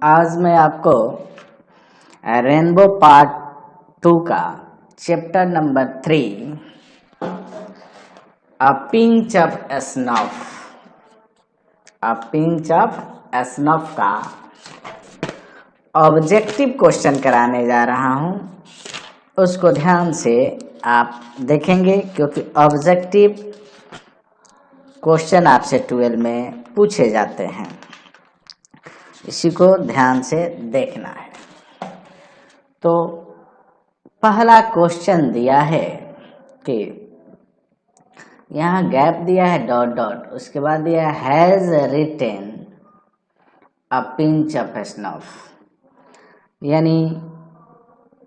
आज मैं आपको रेनबो पार्ट 2 का chapter number 3 a pinch of snuff का ऑब्जेक्टिव क्वेश्चन कराने जा रहा हूं। उसको ध्यान से आप देखेंगे क्योंकि ऑब्जेक्टिव क्वेश्चन आपसे 12 में पूछे जाते हैं, इसी को ध्यान से देखना है। तो पहला क्वेश्चन दिया है कि यहाँ गैप दिया है डॉट डॉट, उसके बाद दिया है has retain a pinch of snuff, यानी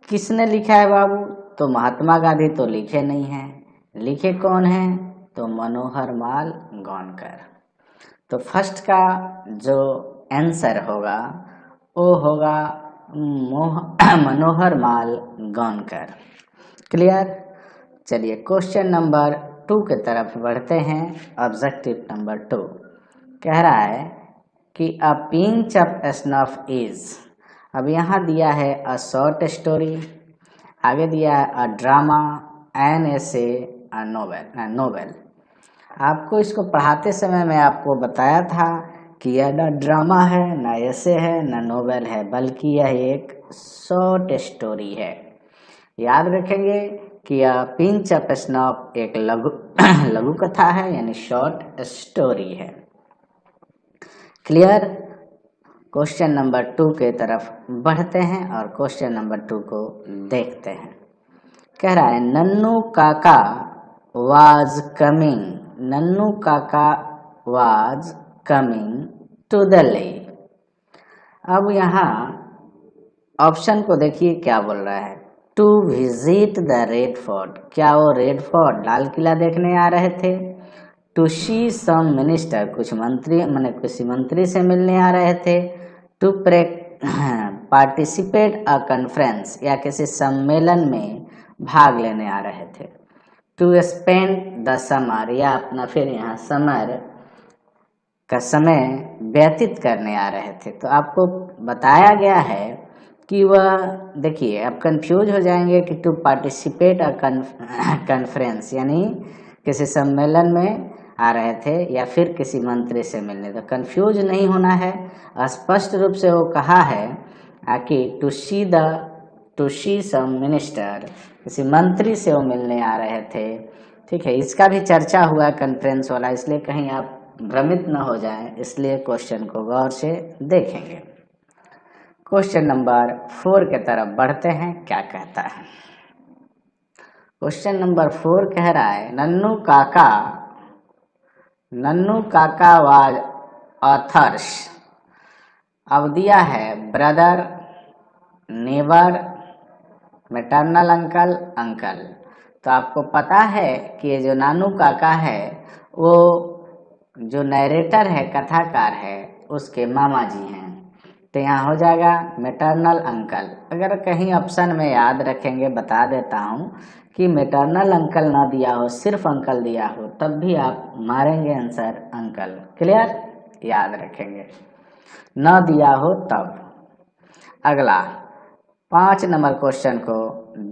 किसने लिखा है बाबू? तो महात्मा गांधी तो लिखे नहीं हैं। लिखे कौन हैं? तो मनोहर माल गौनकर। तो फर्स्ट का जो आंसर होगा वो होगा मनोहर माल गौनकर। क्लियर? चलिए क्वेश्चन नंबर 2 के तरफ बढ़ते हैं। ऑब्जेक्टिव नंबर 2 कह रहा है कि अ पिंच ऑफ स्नफ इज, अब यहाँ दिया है अ शॉर्ट स्टोरी, आगे दिया है a drama, an essay, a novel. आपको इसको पढ़ाते समय मैं आपको बताया था कि यह न ड्रामा है, न एसे है, न नोवेल है, बल्कि यह एक शॉर्ट स्टोरी है। याद रखेंगे कि यह पिंच ऑफ स्नफ एक लघु कथा है, यानी शॉर्ट स्टोरी है। क्लियर? क्वेश्चन नंबर 2 के तरफ बढ़ते हैं और क्वेश्चन नंबर 2 को देखते हैं। कह रहा है Nannu Kaka was coming, Nannu Kaka was coming to the lake. अब यहाँ ऑप्शन को देखिए क्या बोल रहा है, to visit the Red Fort. क्या वो रेड फोर्ट लाल किला देखने आ रहे थे? टू सी सम मिनिस्टर, कुछ मंत्री माने किसी मंत्री से मिलने आ रहे थे। टू पार्टिसिपेट अ कॉन्फ्रेंस, या किसी सम्मेलन में भाग लेने आ रहे थे। टू स्पेंड द समर, या अपना फिर यहाँ समर का समय व्यतीत करने आ रहे थे। तो आपको बताया गया है कि वह, देखिए आप कंफ्यूज हो जाएंगे कि टू पार्टिसिपेट अ कॉन्फ्रेंस यानी किसी सम्मेलन में आ रहे थे या फिर किसी मंत्री से मिलने। तो कंफ्यूज नहीं होना है, स्पष्ट रूप से वो कहा है कि टू सी सम मिनिस्टर, किसी मंत्री से वो मिलने आ रहे थे। ठीक है, इसका भी चर्चा हुआ कॉन्फ्रेंस वाला, इसलिए कहीं आप भ्रमित न हो जाएं, इसलिए क्वेश्चन को गौर से देखेंगे। क्वेश्चन नंबर 4 के तरफ बढ़ते हैं, क्या कहता है। क्वेश्चन नंबर 4 कह रहा है नन्नू काका वाज ऑथर्स। अब दिया है ब्रदर, नेबर, मैटरनल अंकल। तो आपको पता है कि ये जो नानू काका है वो जो नरेटर है, कथाकार है, उसके मामा जी हैं। तो यहाँ हो जाएगा मैटरनल अंकल। अगर कहीं ऑप्शन में याद रखेंगे, बता देता हूँ कि मैटरनल अंकल ना दिया हो, सिर्फ अंकल दिया हो, तब भी आप मारेंगे आंसर अंकल। क्लियर? याद रखेंगे, न दिया हो तब। अगला 5 नंबर क्वेश्चन को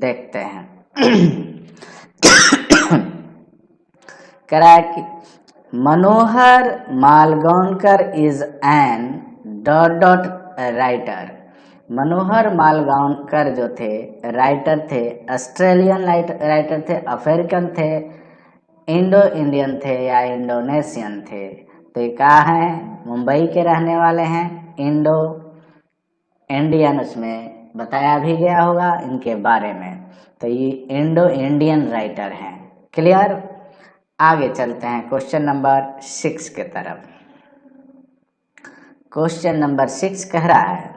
देखते हैं। कह रहा है कि Manohar Malgaonkar is an dot dot writer. Manohar Malgaonkar जो थे राइटर थे, ऑस्ट्रेलियन राइटर थे, अफ्रीकन थे, इंडो इंडियन थे या इंडोनेशियन थे। तो ये कहा है, मुंबई के रहने वाले हैं, इंडो इंडियन उसमें बताया भी गया होगा इनके बारे में। तो ये इंडो इंडियन राइटर हैं। क्लियर? आगे चलते हैं क्वेश्चन नंबर 6 के तरफ। क्वेश्चन नंबर 6 कह रहा है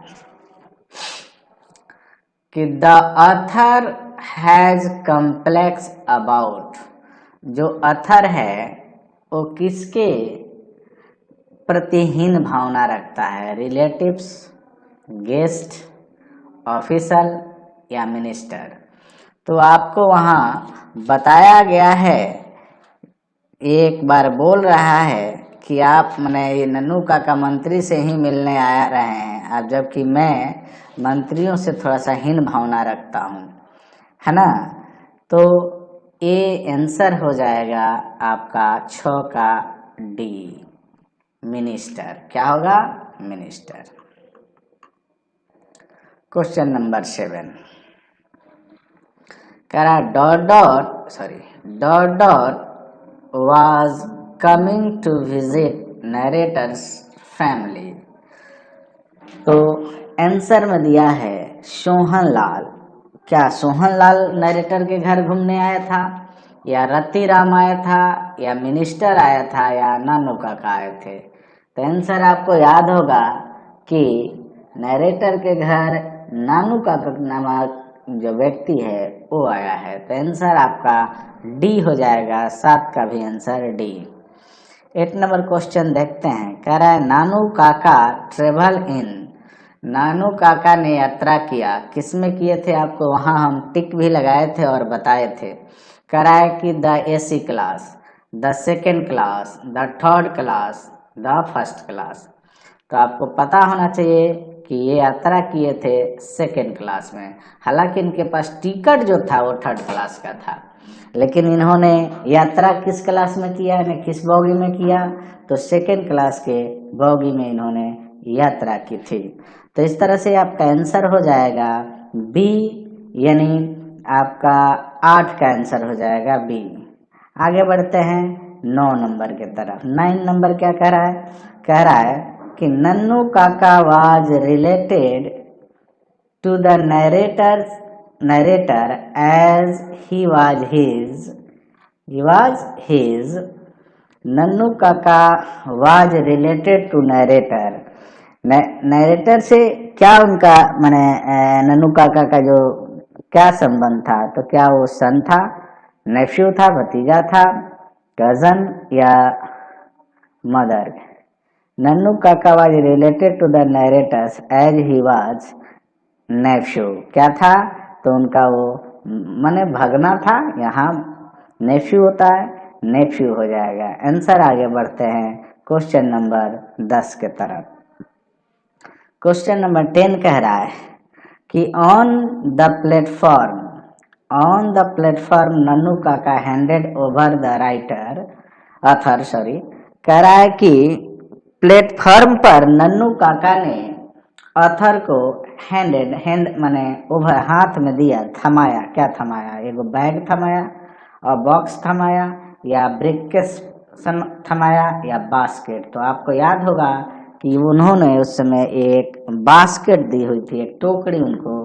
कि the author has complex about. जो ऑथर है वो किसके प्रतिहीन भावना रखता है? रिलेटिव्स, गेस्ट, ऑफिसर या मिनिस्टर। तो आपको वहाँ बताया गया है, एक बार बोल रहा है कि आप मैंने ये नन्नू काका मंत्री से ही मिलने आया रहे हैं, अब जबकि मैं मंत्रियों से थोड़ा सा हीन भावना रखता हूँ, है ना। तो ये आंसर हो जाएगा आपका 6 का डी, मिनिस्टर। क्या होगा? मिनिस्टर। क्वेश्चन नंबर 7 कह रहा dot was coming to visit narrator's family। तो आंसर में दिया है सोहन लाल। क्या सोहन लाल नरेटर के घर घूमने आया था, या रति राम आया था, या मिनिस्टर आया था, या नानू काका आए थे? तो आंसर आपको याद होगा कि नरेटर के घर नानू काका नामक जो व्यक्ति है वो आया है। तो आंसर आपका डी हो जाएगा, 7 का भी आंसर डी। 8 नंबर क्वेश्चन देखते हैं। कह रहा है नानू काका ट्रेवल इन, नानू काका ने यात्रा किया, किसमें किए थे? आपको वहाँ हम टिक भी लगाए थे और बताए थे। कह रहा है कि the AC class, the second class, the third class, the first class. तो आपको पता होना चाहिए कि ये यात्रा किए थे सेकेंड क्लास में, हालांकि इनके पास टिकट जो था वो थर्ड क्लास का था, लेकिन इन्होंने यात्रा किस क्लास में किया, यानी किस बॉगी में किया? तो सेकेंड क्लास के बॉगी में इन्होंने यात्रा की थी। तो इस तरह से आपका आंसर हो जाएगा बी, यानी आपका 8 का आंसर हो जाएगा बी। आगे बढ़ते हैं 9 नंबर की तरफ। 9 नंबर क्या कह रहा है? कह रहा है कि Nannu Kaka was related to the narrator as he was his Nannu Kaka was related to narrator. Narrator से क्या उनका माने नन्नू काका का जो क्या संबंध था? तो क्या वो सन था, नेफ्यू था, भतीजा था, कजन या mother? Nannu Kaka was related to the narrator's as he was nephew. क्या था? तो उनका वो माने भगना था, यहाँ नेफ्यू होता है, नेफ्यू हो जाएगा आंसर। आगे बढ़ते हैं क्वेश्चन नंबर 10 के तरफ। क्वेश्चन नंबर 10 कह रहा है कि ऑन द प्लेटफॉर्म नन्नू काका हैंडेड ओवर द ऑथर कह रहा है कि प्लेटफॉर्म पर नन्नू काका ने ऑथर को हैंड माने ओवर हाथ में दिया, थमाया। क्या थमाया? एगो बैग थमाया, और बॉक्स थमाया, या ब्रिकेस थमाया, या बास्केट? तो आपको याद होगा कि उन्होंने उस समय एक बास्केट दी हुई थी, एक टोकरी उनको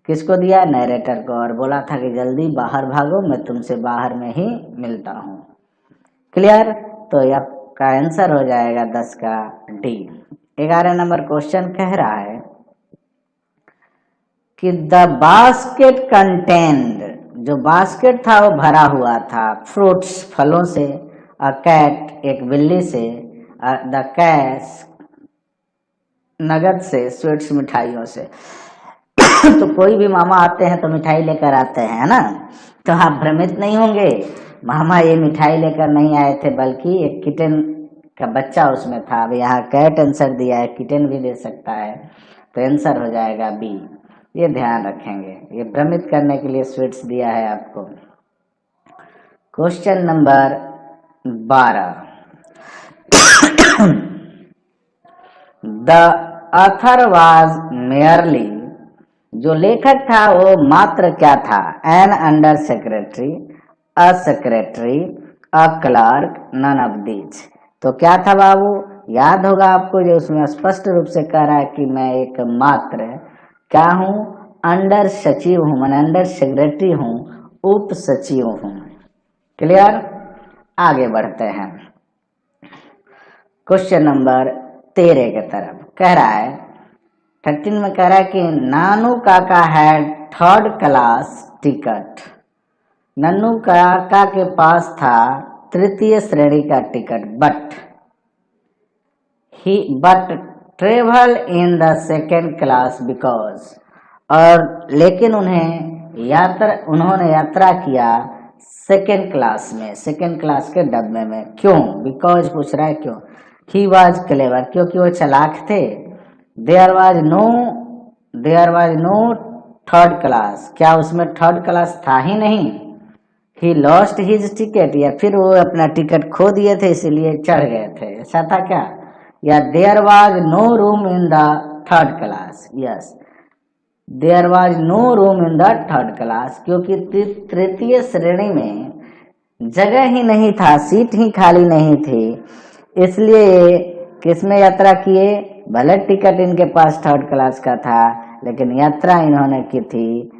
किसको दिया? नरेटर को, और बोला था कि जल्दी बाहर भागो, मैं तुमसे बाहर में ही मिलता हूँ। क्लियर? तो आपका आंसर हो जाएगा 10 का डी। 11 नंबर क्वेश्चन कह रहा है कि द बास्केट कंटेन्ड, जो बास्केट था वो भरा हुआ था फ्रूट्स, फलों से, अ कैट, एक बिल्ली से, द कैश, नगद से, स्वीट्स, मिठाइयों से। तो कोई भी मामा आते हैं तो मिठाई लेकर आते हैं, है ना। तो आप भ्रमित नहीं होंगे, मामा ये मिठाई लेकर नहीं आए थे, बल्कि एक किटन का बच्चा उसमें था। अब यहाँ कैट आंसर दिया है, किटन भी दे सकता है, तो आंसर हो जाएगा बी। ये ध्यान रखेंगे, ये भ्रमित करने के लिए स्वीट्स दिया है आपको। Question number 12 the author was merely, जो लेखक था वो मात्र क्या था? An under secretary, a secretary, a clerk, none of these. तो क्या था बाबू? याद होगा आपको, जो उसमें स्पष्ट रूप से कह रहा है कि मैं एक मात्र क्या हूँ? अंडर सचिव हूँ, मैं अंडर सेक्रेटरी हूँ, उप सचिव हूँ। क्लियर? आगे बढ़ते हैं क्वेश्चन नंबर 13 की तरफ। कह रहा है 13 में कह रहा है कि नानू काका had third class ticket, Nannu काका के पास था तृतीय श्रेणी का ticket, but travel in the second class because, और लेकिन उन्होंने यात्रा किया सेकेंड क्लास में, सेकेंड क्लास के डब्बे में। क्यों? बिकॉज पूछ रहा है क्यों। ही वॉज क्लेवर, क्योंकि वो चालाक थे। There was no third class, क्या उसमें थर्ड क्लास था ही नहीं। ही लॉस्ट हिज टिकट, या फिर वो अपना टिकट खो दिए थे इसीलिए चढ़ गए थे, ऐसा था क्या। या there was no room in the third class, yes there was no room in the third class, क्योंकि तृतीय श्रेणी में जगह ही नहीं था, सीट ही खाली नहीं थी, इसलिए किसमें यात्रा किए। भले टिकट इनके पास थर्ड क्लास का था, लेकिन यात्रा इन्होंने की थी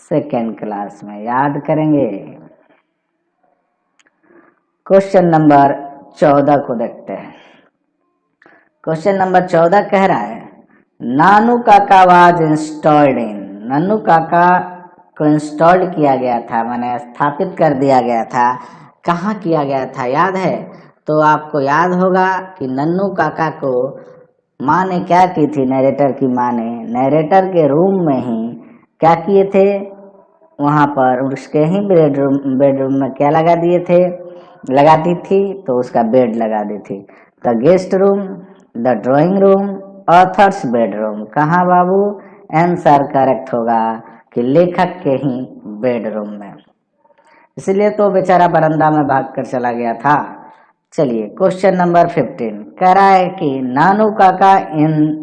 सेकेंड क्लास में। याद करेंगे। क्वेश्चन नंबर 14 को देखते हैं। क्वेश्चन नंबर 14 कह रहा है नानू काका वाज इंस्टॉल्ड इन, नन्नू काका को इंस्टॉल्ड किया गया था, माने स्थापित कर दिया गया था। कहाँ किया गया था याद है? तो आपको याद होगा कि नन्नू काका को माँ ने क्या की थी, नरेटर की माँ ने नरेटर के रूम में ही क्या किए थे, वहाँ पर उसके ही बेडरूम में क्या लगा दिए थे, लगाती थी तो उसका बेड लगा दी थी। The guest room, the drawing room, authors bedroom. कहाँ बाबू? आंसर करेक्ट होगा कि लेखक के ही बेडरूम में, इसलिए तो बेचारा बरंदा में भाग कर चला गया था। चलिए क्वेश्चन नंबर 15 कह रहा है कि Nanu Kaka in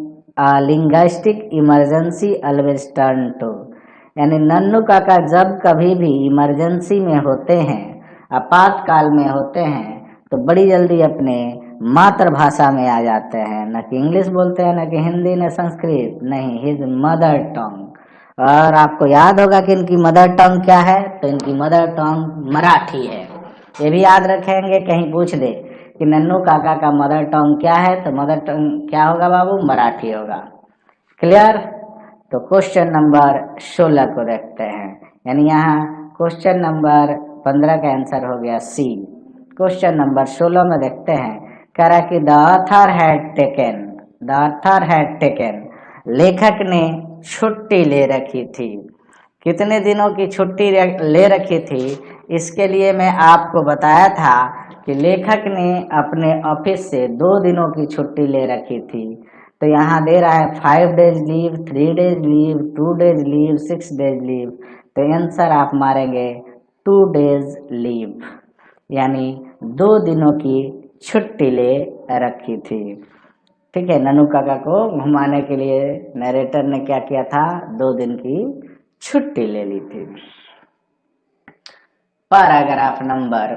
linguistic emergency always turn to, यानी नन्नू काका जब कभी भी इमरजेंसी में होते हैं, आपातकाल में होते हैं, तो बड़ी जल्दी अपने मातृभाषा में आ जाते हैं, न कि इंग्लिश बोलते हैं, न कि हिंदी, न संस्कृत, नहीं, हिज मदर टंग। और आपको याद होगा कि इनकी मदर टंग क्या है, तो इनकी मदर टंग मराठी है। ये भी याद रखेंगे, कहीं पूछ दे कि नन्नू काका का मदर टंग क्या है, तो मदर टंग क्या होगा बाबू? मराठी होगा। क्लियर? तो क्वेश्चन नंबर 16 को देखते हैं, यानी यहाँ क्वेश्चन नंबर 15 का आंसर हो गया सी। क्वेश्चन नंबर 16 में देखते हैं, कह रहा कि द ऑथर हैड टेकन, लेखक ने छुट्टी ले रखी थी। कितने दिनों की छुट्टी ले रखी थी? इसके लिए मैं आपको बताया था कि लेखक ने अपने ऑफिस से 2 दिनों की छुट्टी ले रखी थी। तो यहाँ दे रहा है 5 days leave, 3 days leave, 2 days leave, 6 days leave. तो आंसर आप मारेंगे 2 डेज लीव, यानी 2 दिनों की छुट्टी ले रखी थी। ठीक है, नन्नू काका को घुमाने के लिए नरेटर ने क्या किया था? 2 दिन की छुट्टी ले ली थी। पैराग्राफ नंबर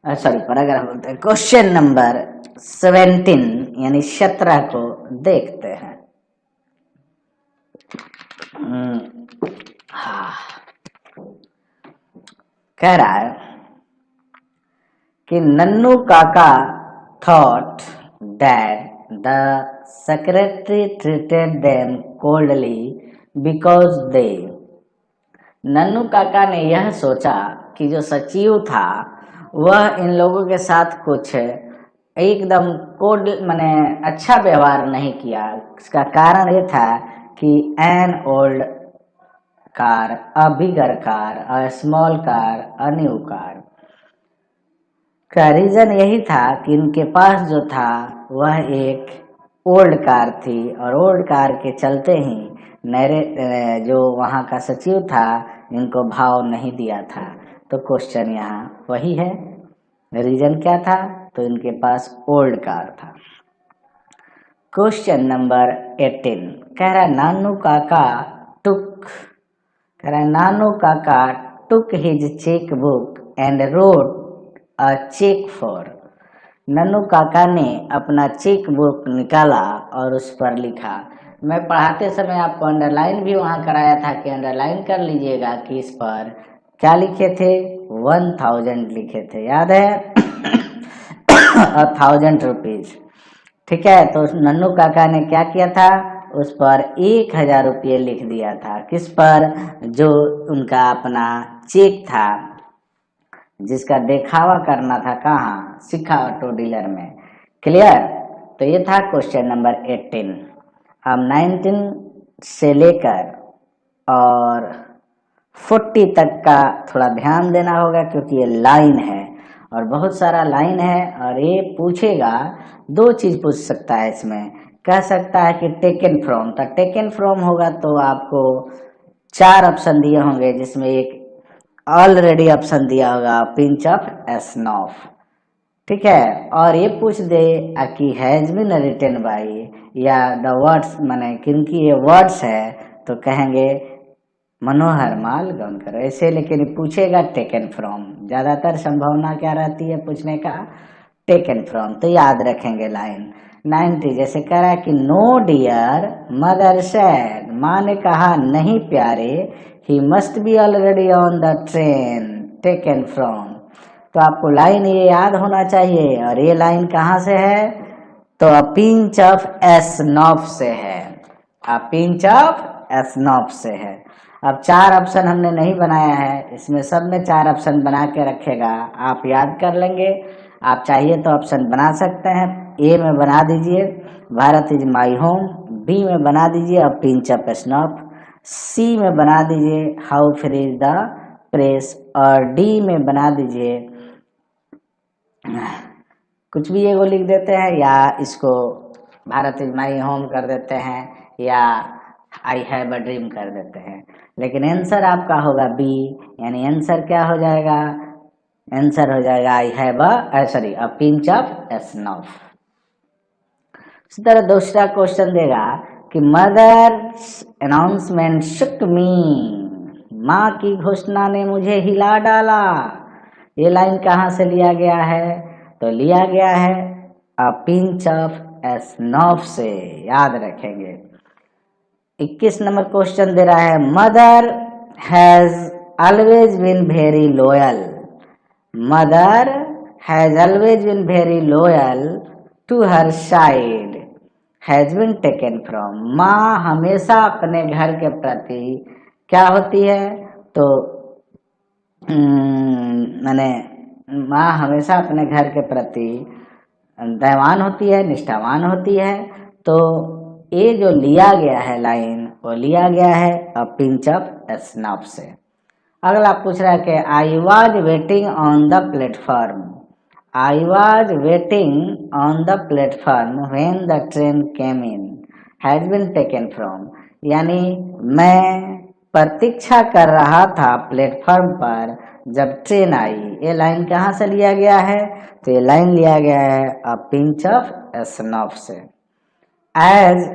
पैराग्राफ बोलते हैं, क्वेश्चन नंबर 17 यानी 17 को देखते हैं। कह रहा है कि Nannu Kaka thought that the secretary treated them coldly because they, Nannu Kaka ने यह सोचा कि जो सचिव था वह इन लोगों के साथ कुछ एकदम कोड माने अच्छा व्यवहार नहीं किया। इसका कारण ये था कि an old car, a bigger car, a small car, a new car का रीजन यही था कि इनके पास जो था वह एक ओल्ड कार थी, और ओल्ड कार के चलते ही जो वहाँ का सचिव था इनको भाव नहीं दिया था। तो क्वेश्चन यहाँ वही है, रीजन क्या था? तो इनके पास ओल्ड कार था। क्वेश्चन नंबर 18 कह रहा है Nanu Kaka took his cheque book and wrote a cheque for, Nannu Kaka ने अपना चेक बुक निकाला और उस पर लिखा। मैं पढ़ाते समय आपको अंडरलाइन भी वहाँ कराया था कि अंडरलाइन कर लीजिएगा कि इस पर क्या लिखे थे? 1000 लिखे थे, याद है? 1000 रुपीज। ठीक है, तो नन्नू काका ने क्या किया था? उस पर 1000 रुपये लिख दिया था। किस पर? जो उनका अपना चेक था, जिसका दिखावा करना था, कहाँ? शिखा ऑटो डीलर में। क्लियर? तो ये था क्वेश्चन नंबर 18। अब 19 से लेकर और 40 तक का थोड़ा ध्यान देना होगा, क्योंकि ये लाइन है और बहुत सारा लाइन है और ये पूछेगा, दो चीज पूछ सकता है इसमें। कह सकता है कि टेकन फ्रॉम, तो टेकन फ्रॉम होगा तो आपको 4 ऑप्शन दिए होंगे, जिसमें एक ऑलरेडी ऑप्शन दिया होगा पिंच ऑफ एस्नॉफ, ठीक है। और ये पूछ दे कि हैज बीन रिटन बाई, या द वर्ड्स माने क्योंकि ये वर्ड्स है तो कहेंगे मनोहर माल गौनकर, ऐसे। लेकिन पूछेगा टेकन फ्रॉम, ज्यादातर संभावना क्या रहती है पूछने का, टेकन फ्रॉम। तो याद रखेंगे लाइन 90, जैसे कह रहा है कि नो डियर मदर सैड, माँ ने कहा नहीं प्यारे, he must be already on the train taken from. तो आपको लाइन ये याद होना चाहिए, और ये लाइन कहाँ से है, तो अ पिंच ऑफ एस्नॉफ से है, अ पिंच ऑफ एस्नॉफ से है। अब 4 ऑप्शन हमने नहीं बनाया है, इसमें सब में 4 ऑप्शन बना के रखेगा, आप याद कर लेंगे। आप चाहिए तो ऑप्शन बना सकते हैं, ए में बना दीजिए Bharat is my home, B में बना दीजिए अ पिंच ऑफ स्नॉफ, सी में बना दीजिए how free is the press, और डी में बना दीजिए कुछ भी एगो लिख देते हैं, या इसको भारत इज माई होम कर देते हैं, या आई हैव अ ड्रीम कर देते हैं। लेकिन आंसर आपका होगा बी, यानी आंसर क्या हो जाएगा, आंसर हो जाएगा I have a pinch of snuff. इसी तरह दूसरा क्वेश्चन देगा कि मदर अनाउंसमेंट शुक मी, माँ की घोषणा ने मुझे हिला डाला। ये लाइन कहाँ से लिया गया है, तो लिया गया है अ पिंच ऑफ स्नॉफ से, याद रखेंगे। 21 नंबर क्वेश्चन दे रहा है mother has always been very loyal, mother has always been very loyal to her side, has been taken from, माँ हमेशा अपने घर के प्रति क्या होती है, तो माने माँ हमेशा अपने घर के प्रति दयावान होती है, निष्ठावान होती है। तो ये जो लिया गया है लाइन, वो लिया गया है अ पिंच ऑफ स्नॉफ से। अगला पूछ रहा है कि I was waiting on the platform, I was waiting on the platform when the train came in, has been taken from, यानी मैं प्रतीक्षा कर रहा था प्लेटफॉर्म पर जब ट्रेन आई। ये लाइन कहाँ से लिया गया है, तो ये लाइन लिया गया है अ पिंच ऑफ स्नॉफ से। As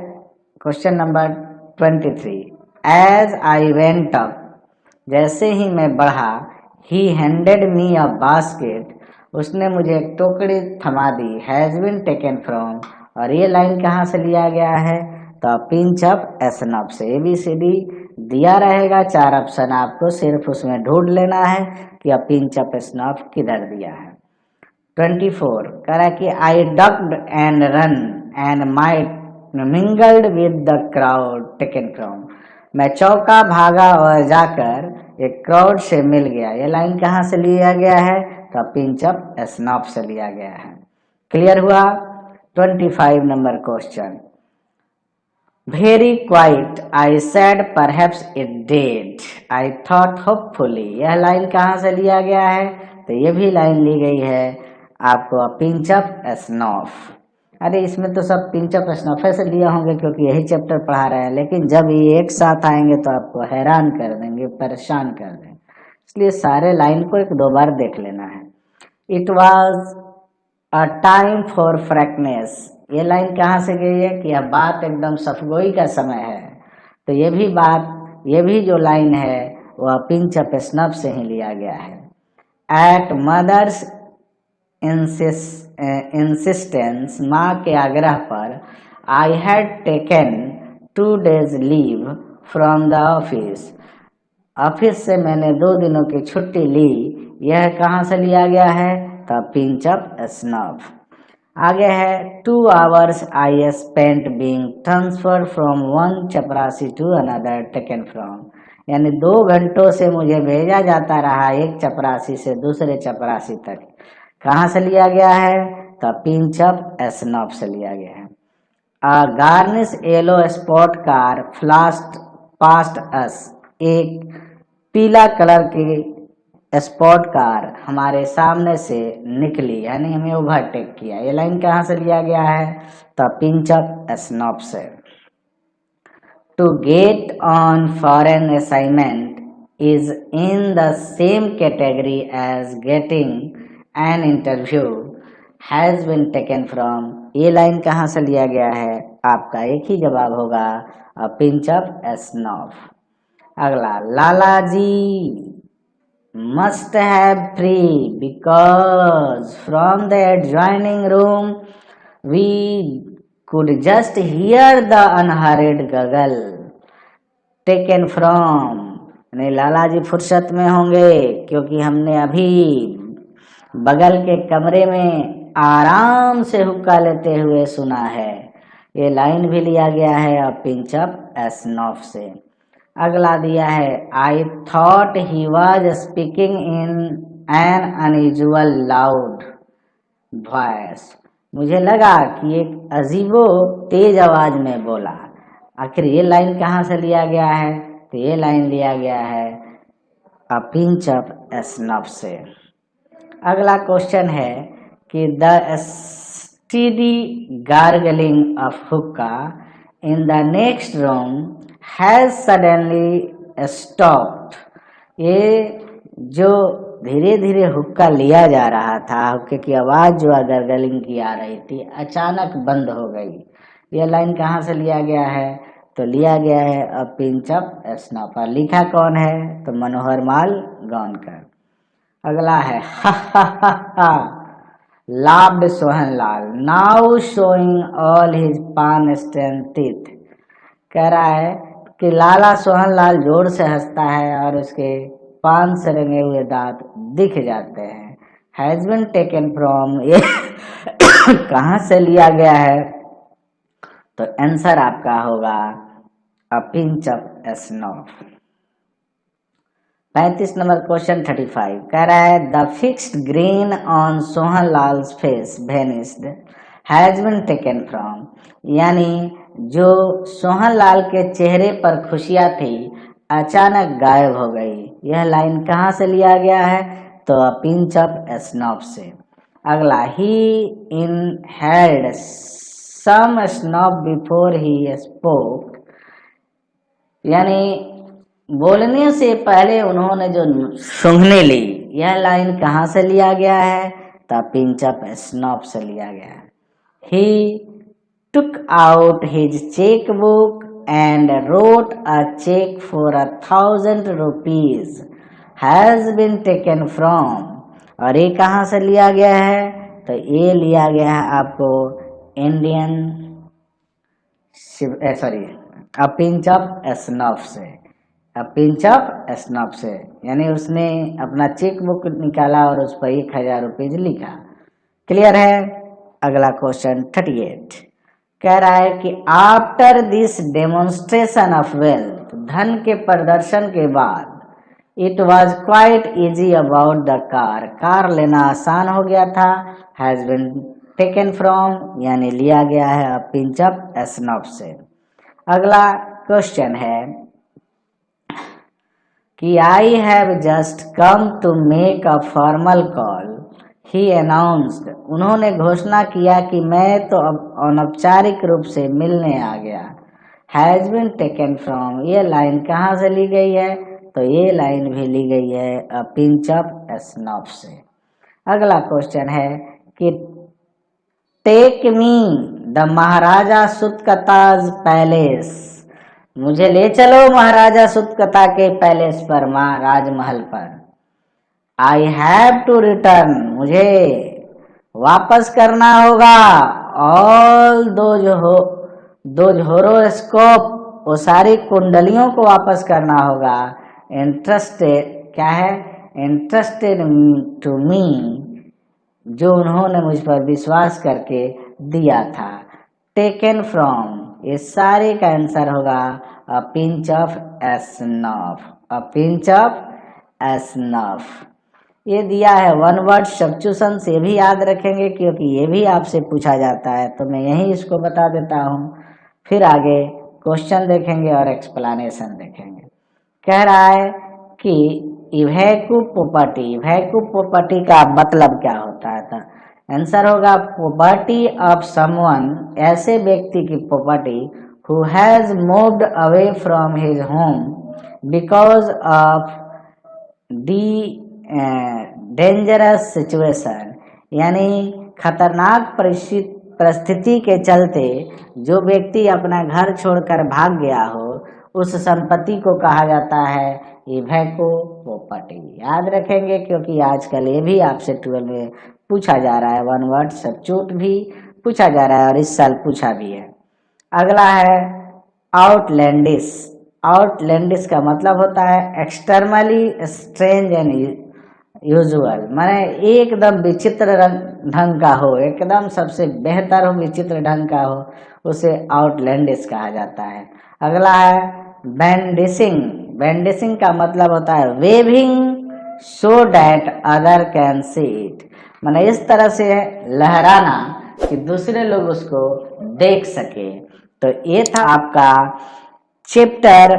question number 23, as I went up, जैसे ही मैं बढ़ा, ही हैंडेड मी अ बास्केट, उसने मुझे एक टोकरी थमा दी, हैज बीन टेकन फ्रॉम, और ये लाइन कहाँ से लिया गया है, तो पिंच ऑफ स्नॉफ से। ABCD दिया रहेगा 4 ऑप्शन, आपको सिर्फ उसमें ढूंढ लेना है कि अ पिंच ऑफ स्नॉफ किधर दिया है। 24 कह रहा है कि I ducked and ran and might mingled with the crowd taken from, मैं चौका भागा और जाकर एक क्राउड से मिल गया। ये लाइन कहाँ से लिया गया है, तो पिंच ऑफ स्नॉफ से लिया गया है। क्लियर हुआ। 25 number question, very quite I said perhaps it dead, I thought hopefully, यह लाइन कहाँ से लिया गया है, तो ये भी लाइन ली गई है आपको पिंच ऑफ स्नॉफ। अरे इसमें तो सब पिंच ऑफ स्नॉफ से लिया होंगे क्योंकि यही चैप्टर पढ़ा रहे हैं, लेकिन जब ये एक साथ आएंगे तो आपको हैरान कर देंगे, परेशान कर देंगे, इसलिए सारे लाइन को 1-2 बार देख लेना है। It was a time for frankness, ये लाइन कहाँ से गई है कि यह बात एकदम सफगोई का समय है, तो ये भी बात, ये भी जो लाइन है वह पिंच ऑफ स्नॉफ से ही लिया गया है। एट मदर्स इंसिस्टेंस, माँ के आग्रह पर, I had taken 2 days leave from the office, office से मैंने 2 दिनों की छुट्टी ली, यह कहाँ से लिया गया है, तो पिंच ऑफ स्नॉफ। आगे है 2 hours I spent being transferred from one चपरासी टू अनदर टेकन फ्रॉम, यानी 2 घंटों से मुझे भेजा जाता रहा एक चपरासी से दूसरे चपरासी तक, कहाँ से लिया गया है, तो पिंच ऑफ स्नॉफ से लिया गया है। A garnish yellow spot car flashed past us, एक पीला कलर की स्पॉट कार हमारे सामने से निकली, यानी हमें ओवरटेक किया। ये लाइन कहाँ से लिया गया है? तो पिंच अप स्नॉप से। To get on foreign assignment is in the same category as getting an interview has been taken from। ये लाइन कहाँ से लिया गया है? आपका एक ही जवाब होगा, a pinch of snuff। अगला, लाला जी must have free because from the adjoining room we could just hear the unhurried guggle taken from। नहीं, लाला जी फुर्सत में होंगे क्योंकि हमने अभी बगल के कमरे में आराम से हुक्का लेते हुए सुना है। ये लाइन भी लिया गया है अब पिंच अप स्नॉफ से। अगला दिया है, I thought he was speaking in an unusual loud voice. मुझे लगा कि एक अजीबो तेज आवाज में बोला। आखिर ये लाइन कहाँ से लिया गया है? तो ये लाइन लिया गया है अ पिंच ऑफ स्नफ से। अगला क्वेश्चन है कि द स्टीडी गार्गलिंग ऑफ हुक्का in the next room has suddenly stopped. ये जो धीरे धीरे हुक्का लिया जा रहा था, हुक्के की आवाज जो गार्गलिंग की आ रही थी, अचानक बंद हो गई। यह लाइन कहाँ से लिया गया है? तो लिया गया है अ पिंच ऑफ स्नफ। लिखा कौन है? तो मनोहर माल गौनकर। अगला है laughed Sohanlal now showing all his पान स्टेन टीथ। कह रहा है कि लाला सोहनलाल जोर से हंसता है और उसके पान से रंगे हुए दांत दिख जाते हैं। हैज बीन टेकन फ्रॉम, ये कहाँ से लिया गया है? तो आंसर आपका होगा a pinch of snuff. 35 number question 35 कह रहा है the fixed grin on Sohanlal face vanished has been taken from. यानी जो सोहनलाल के चेहरे पर खुशियां थी अचानक गायब हो गई। यह लाइन कहाँ से लिया गया है? तो अ पिंच ऑफ स्नफ से। अगला, he inhaled some snuff before he spoke. यानी बोलने से पहले उन्होंने जो सूंघने ली। यह लाइन कहाँ से लिया गया है? तो पिंच ऑफ स्नफ से लिया गया है। He took out his cheque book and wrote a cheque for 1000 rupees has been taken from. और ये कहाँ से लिया गया है? तो ये लिया गया है आपको Indian a pinch of snuff से। अ पिंच ऑफ स्नफ से यानी उसने अपना चेक बुक निकाला और उस पर 1000 रुपीज लिखा। क्लियर है? अगला क्वेश्चन 38 कह रहा है कि after this demonstration of wealth, धन के प्रदर्शन के बाद, it was quite easy about the car, car लेना आसान हो गया था। हैज बिन टेकन फ्रॉम यानी लिया गया है अ पिंच ऑफ स्नफ से। अगला क्वेश्चन है कि I have just come to make a formal call he announced. उन्होंने घोषणा किया कि मैं तो अब अनौपचारिक रूप से मिलने आ गया। हैज बिन टेकन फ्रॉम, ये लाइन कहाँ से ली गई है? तो ये लाइन भी ली गई है अ पिंच ऑफ स्नफ से। अगला क्वेश्चन है कि टेक मी द महाराजा सुतकताज पैलेस, मुझे ले चलो महाराजा सुतकता के पैलेस पर, राजमहल पर। आई हैव टू रिटर्न, मुझे वापस करना होगा। ऑल दो होरोस्कोप, वो सारी कुंडलियों को वापस करना होगा। इंटरेस्टेड, क्या है? इंटरेस्टेड टू मी, जो उन्होंने मुझ पर विश्वास करके दिया था। टेकन फ्रॉम, ये सारे का आंसर होगा a pinch of snuff. A pinch of snuff ये दिया है वन वर्ड सब्स्टिट्यूशन से भी याद रखेंगे क्योंकि ये भी आपसे पूछा जाता है, तो मैं यही इसको बता देता हूँ। फिर आगे क्वेश्चन देखेंगे और एक्सप्लेनेशन देखेंगे। कह रहा है कि इवैक्यूपोपर्टी। इवैक्यूपोपर्टी का मतलब क्या होता है? तो आंसर होगा पोवर्टी ऑफ समवन, ऐसे व्यक्ति की poverty who has moved away from his home because of the dangerous situation, यानी खतरनाक परिस्थिति के चलते जो व्यक्ति अपना घर छोड़कर भाग गया हो उस संपत्ति को कहा जाता है इवैक्यूपोपर्टी। याद रखेंगे क्योंकि आजकल ये भी आपसे 12 में पूछा जा रहा है, वन वर्ड सब्स्टिट्यूट भी पूछा जा रहा है और इस साल पूछा भी है। अगला है आउटलैंडिश। आउटलैंडिश का मतलब होता है एक्सटर्नली स्ट्रेंज एंड यूजुअल, माने एकदम विचित्र ढंग का हो, एकदम सबसे बेहतर हो, विचित्र ढंग का हो, उसे आउटलैंडिश कहा जाता है। अगला है बैंडिशिंग। बैंडिशिंग का मतलब होता है waving so that other can see it, माने इस तरह से लहराना कि दूसरे लोग उसको देख सके। तो ये था आपका चैप्टर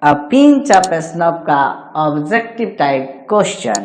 अ पिंच ऑफ स्नॉफ का ऑब्जेक्टिव टाइप क्वेश्चन।